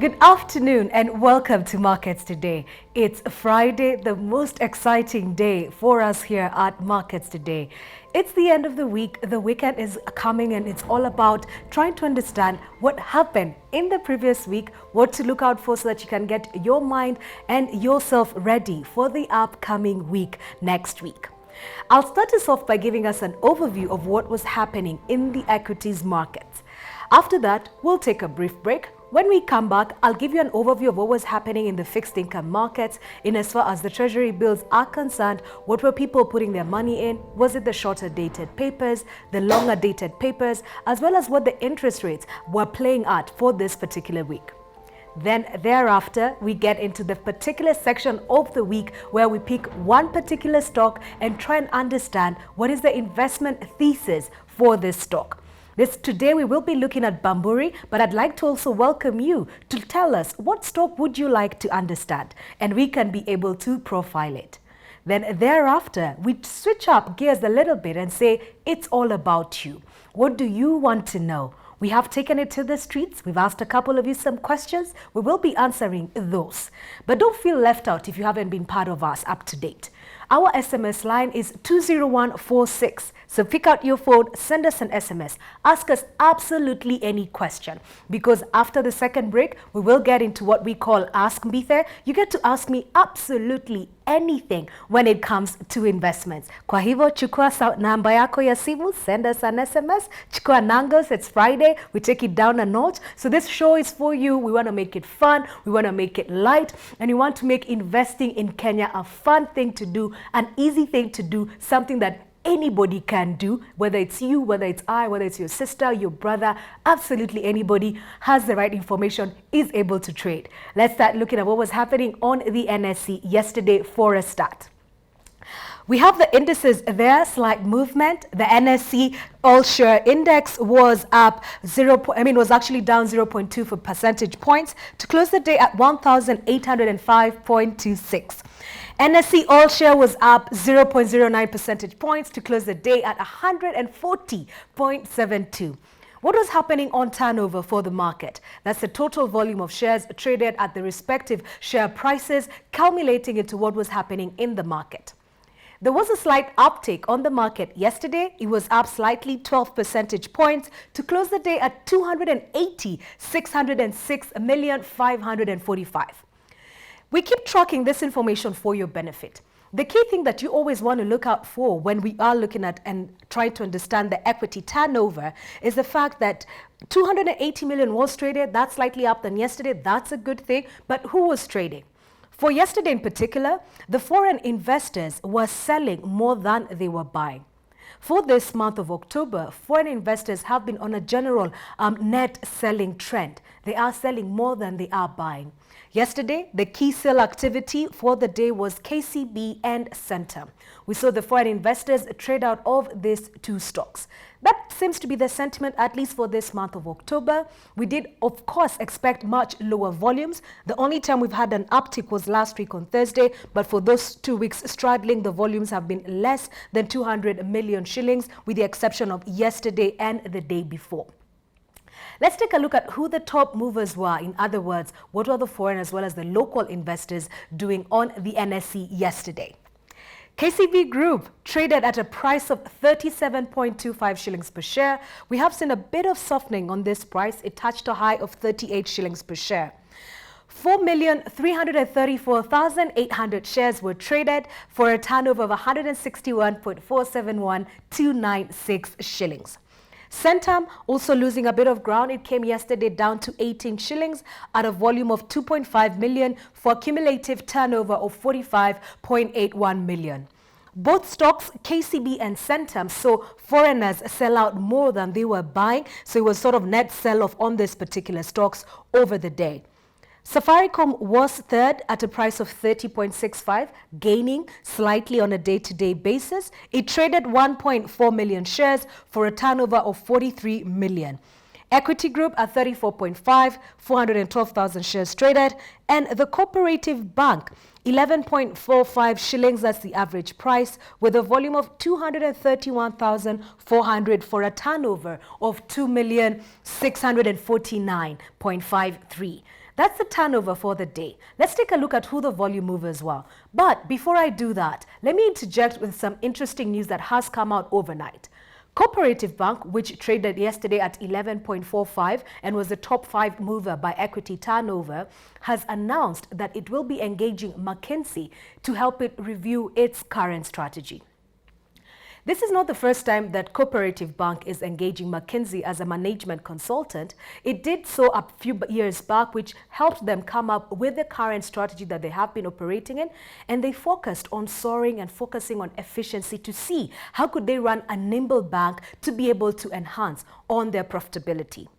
Good afternoon and welcome to Markets Today. It's Friday, the most exciting day for us here at Markets Today. It's the end of the week, the weekend is coming, and it's all about trying to understand what happened in the previous week, what to look out for so that you can get your mind and yourself ready for the upcoming week next week. I'll start us off by giving us an overview of what was happening in the equities markets. After that, we'll take a brief break. When we come back, I'll give you an overview of what was happening in the fixed income markets in as far as the treasury bills are concerned. What were people putting their money in? Was it the shorter dated papers, the longer dated papers, as well as what the interest rates were playing at for this particular week? Then thereafter, we get into the particular section of the week where we pick one particular stock and try and understand what is the investment thesis for this stock. Today we will be looking at Bamburi, but I'd like to also welcome you to tell us what stock would you like to understand, and we can be able to profile it. Then thereafter, we switch up gears a little bit and say, it's all about you. What do you want to know? We have taken it to the streets. We've asked a couple of you some questions. We will be answering those. But don't feel left out if you haven't been part of us up to date. Our SMS line is 20146. So pick out your phone, send us an SMS, ask us absolutely any question. Because after the second break, we will get into what we call Ask Me There. You get to ask me absolutely anything when it comes to investments. Kwa hivyo, chukua namba yako ya simu, send us an SMS, chukua nangos, it's Friday, we take it down a notch. So this show is for you. We want to make it fun, we want to make it light, and we want to make investing in Kenya a fun thing to do, an easy thing to do, something that anybody can do, whether it's you, whether it's I, whether it's your sister, your brother, absolutely anybody has the right information, is able to trade. Let's start looking at what was happening on the NSE yesterday for a start. We have the indices there, slight movement. The NSE All-Share Index was up was actually down 0.2 for percentage points to close the day at 1,805.26. NSE All-Share was up 0.09 percentage points to close the day at 140.72. What was happening on turnover for the market? That's the total volume of shares traded at the respective share prices, culminating into what was happening in the market. There was a slight uptick on the market yesterday. It was up slightly 12 percentage points to close the day at 280,606,545. We keep tracking this information for your benefit. The key thing that you always want to look out for when we are looking at and try to understand the equity turnover is the fact that 280 million was traded. That's slightly up than yesterday. That's a good thing. But who was trading? For yesterday in particular, the foreign investors were selling more than they were buying. For this month of October, foreign investors have been on a general net selling trend. They are selling more than they are buying. Yesterday, the key sale activity for the day was KCB and Centum. We saw the foreign investors trade out of these two stocks. That seems to be the sentiment, at least for this month of October. We did, of course, expect much lower volumes. The only time we've had an uptick was last week on Thursday, but for those 2 weeks straddling, the volumes have been less than 200 million shillings, with the exception of yesterday and the day before. Let's take a look at who the top movers were. In other words, what were the foreign as well as the local investors doing on the NSE yesterday? KCB Group traded at a price of 37.25 shillings per share. We have seen a bit of softening on this price. It touched a high of 38 shillings per share. 4,334,800 shares were traded for a turnover of 161.471296 shillings. Centum also losing a bit of ground. It came yesterday down to 18 shillings at a volume of 2.5 million for a cumulative turnover of 45.81 million. Both stocks, KCB and Centum, saw foreigners sell out more than they were buying. So it was sort of net sell-off on these particular stocks over the day. Safaricom was third at a price of 30.65, gaining slightly on a day-to-day basis. It traded 1.4 million shares for a turnover of 43 million. Equity Group at 34.5, 412,000 shares traded. And the Cooperative Bank, 11.45 shillings, that's the average price, with a volume of 231,400 for a turnover of 2,649.53. That's the turnover for the day. Let's take a look at who the volume movers were. But before I do that, let me interject with some interesting news that has come out overnight. Cooperative Bank, which traded yesterday at 11.45 and was the top 5 mover by equity turnover, has announced that it will be engaging McKinsey to help it review its current strategy. This is not the first time that Cooperative Bank is engaging McKinsey as a management consultant. It did so a few years back, which helped them come up with the current strategy that they have been operating in, and they focused on soaring and focusing on efficiency to see how could they run a nimble bank to be able to enhance on their profitability.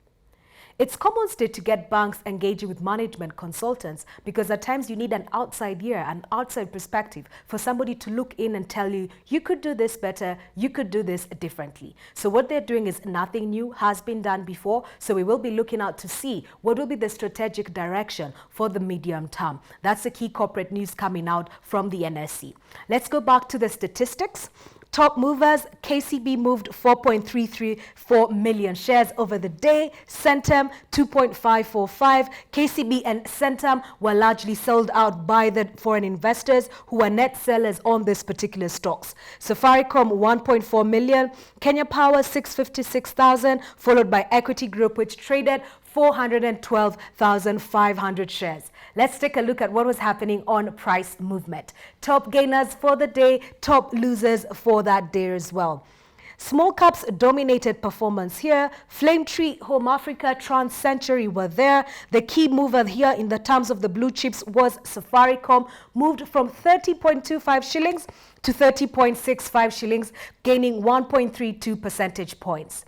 It's common still to get banks engaging with management consultants because at times you need an outside ear, an outside perspective for somebody to look in and tell you, you could do this better, you could do this differently. So what they're doing is nothing new, has been done before. So we will be looking out to see what will be the strategic direction for the medium term. That's the key corporate news coming out from the NSE. Let's go back to the statistics. Top movers, KCB moved 4.334 million shares over the day. Centum 2.545. KCB and Centum were largely sold out by the foreign investors who were net sellers on this particular stocks. Safaricom 1.4 million, Kenya Power 656,000, followed by Equity Group, which traded 412,500 shares. Let's take a look at what was happening on price movement. Top gainers for the day, top losers for that day as well. Small caps dominated performance here. Flame Tree, Home Africa, Trans Century were there. The key mover here in the terms of the blue chips was Safaricom, moved from 30.25 shillings to 30.65 shillings, gaining 1.32 percentage points.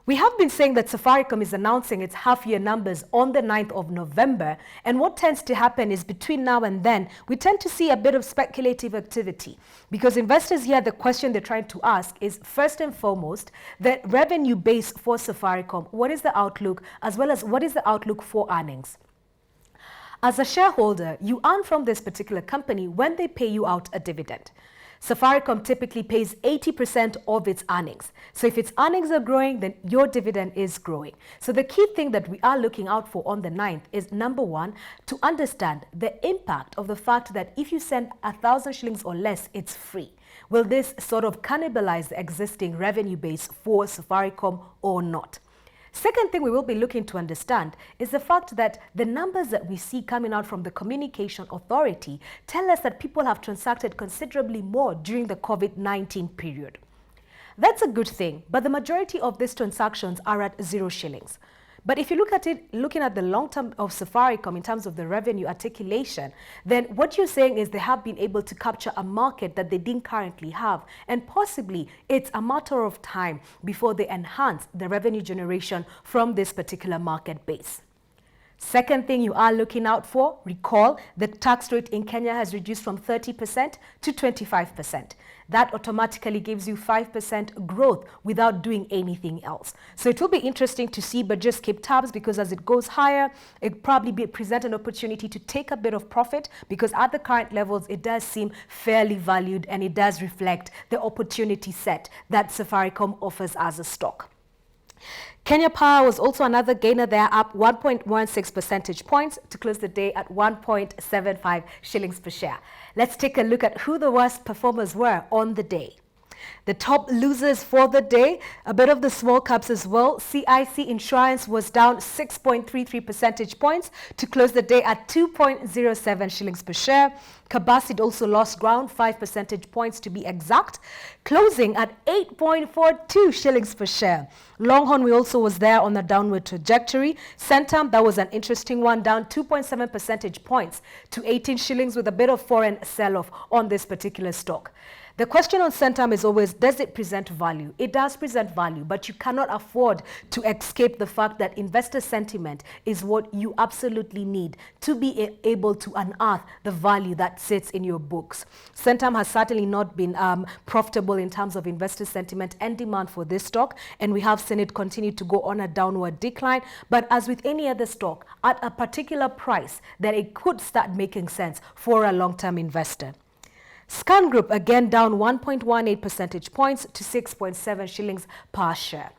We have been saying that Safaricom is announcing its half-year numbers on the 9th of November, and what tends to happen is between now and then, we tend to see a bit of speculative activity because investors here, the question they're trying to ask is first and foremost, the revenue base for Safaricom, what is the outlook, as well as what is the outlook for earnings? As a shareholder, you earn from this particular company when they pay you out a dividend. Safaricom typically pays 80% of its earnings. So if its earnings are growing, then your dividend is growing. So the key thing that we are looking out for on the 9th is, number one, to understand the impact of the fact that if you send 1,000 shillings or less, it's free. Will this sort of cannibalize the existing revenue base for Safaricom or not? Second thing we will be looking to understand is the fact that the numbers that we see coming out from the Communication Authority tell us that people have transacted considerably more during the COVID-19 period. That's a good thing, but the majority of these transactions are at 0 shillings. But if you look at it, looking at the long term of Safaricom in terms of the revenue articulation, then what you're saying is they have been able to capture a market that they didn't currently have. And possibly it's a matter of time before they enhance the revenue generation from this particular market base. Second thing you are looking out for, recall the tax rate in Kenya has reduced from 30% to 25%. That automatically gives you 5% growth without doing anything else. So it will be interesting to see, but just keep tabs because as it goes higher, it probably present an opportunity to take a bit of profit because at the current levels, it does seem fairly valued and it does reflect the opportunity set that Safaricom offers as a stock. Kenya Power was also another gainer there, up 1.16 percentage points to close the day at 1.75 shillings per share. Let's take a look at who the worst performers were on the day. The top losers for the day, a bit of the small caps as well. CIC Insurance was down 6.33 percentage points to close the day at 2.07 shillings per share. Kabasid also lost ground, 5 percentage points to be exact, closing at 8.42 shillings per share. Longhorn we also was there on a downward trajectory. Centum, that was an interesting one, down 2.7 percentage points to 18 shillings with a bit of foreign sell-off on this particular stock. The question on Centum is always, does it present value? It does present value, but you cannot afford to escape the fact that investor sentiment is what you absolutely need to be able to unearth the value that sits in your books. Centum has certainly not been profitable in terms of investor sentiment and demand for this stock, and we have seen it continue to go on a downward decline. But as with any other stock, at a particular price, that it could start making sense for a long-term investor. Scan Group again down 1.18 percentage points to 6.7 shillings per share.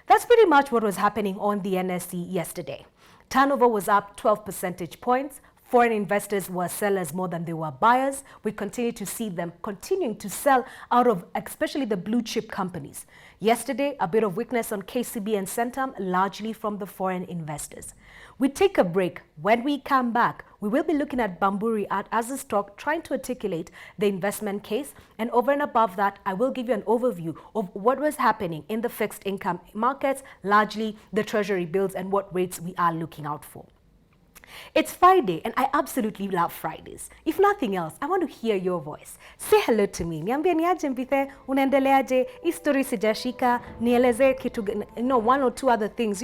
That's pretty much what was happening on the NSE yesterday. Turnover was up 12 percentage points. Foreign investors were sellers more than they were buyers. We continue to see them continuing to sell out of especially the blue chip companies. Yesterday, a bit of weakness on KCB and Centum, largely from the foreign investors. We take a break. When we come back, we will be looking at Bamburi as a stock, trying to articulate the investment case. And over and above that, I will give you an overview of what was happening in the fixed income markets, largely the treasury bills and what rates we are looking out for. It's Friday and I absolutely love Fridays. If nothing else, I want to hear your voice. Say hello to me. Niambie niaje mpithe, unaendeleaje, history sijashika, nieleze kitu, one or two other things,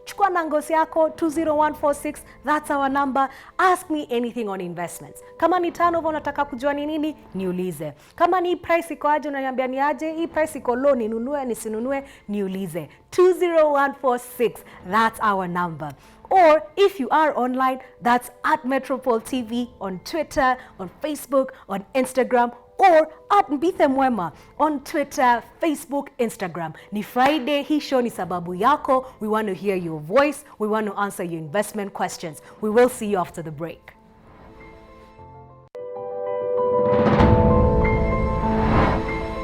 Chukua nangosi yako 20146, that's our number. Ask me anything on investments. Kama ni turnover unataka kujua ni nini, niulize. Kama ni price iko aje unaniambia ni aje, hii price iko low ninunue nisinunue, niulize. 20146, that's our number. Or if you are online, that's at Metropole TV on Twitter, on Facebook, on Instagram, or at Mbithe Mwema on Twitter, Facebook, Instagram. Ni Friday, hii show ni sababu yako. We want to hear your voice. We want to answer your investment questions. We will see you after the break.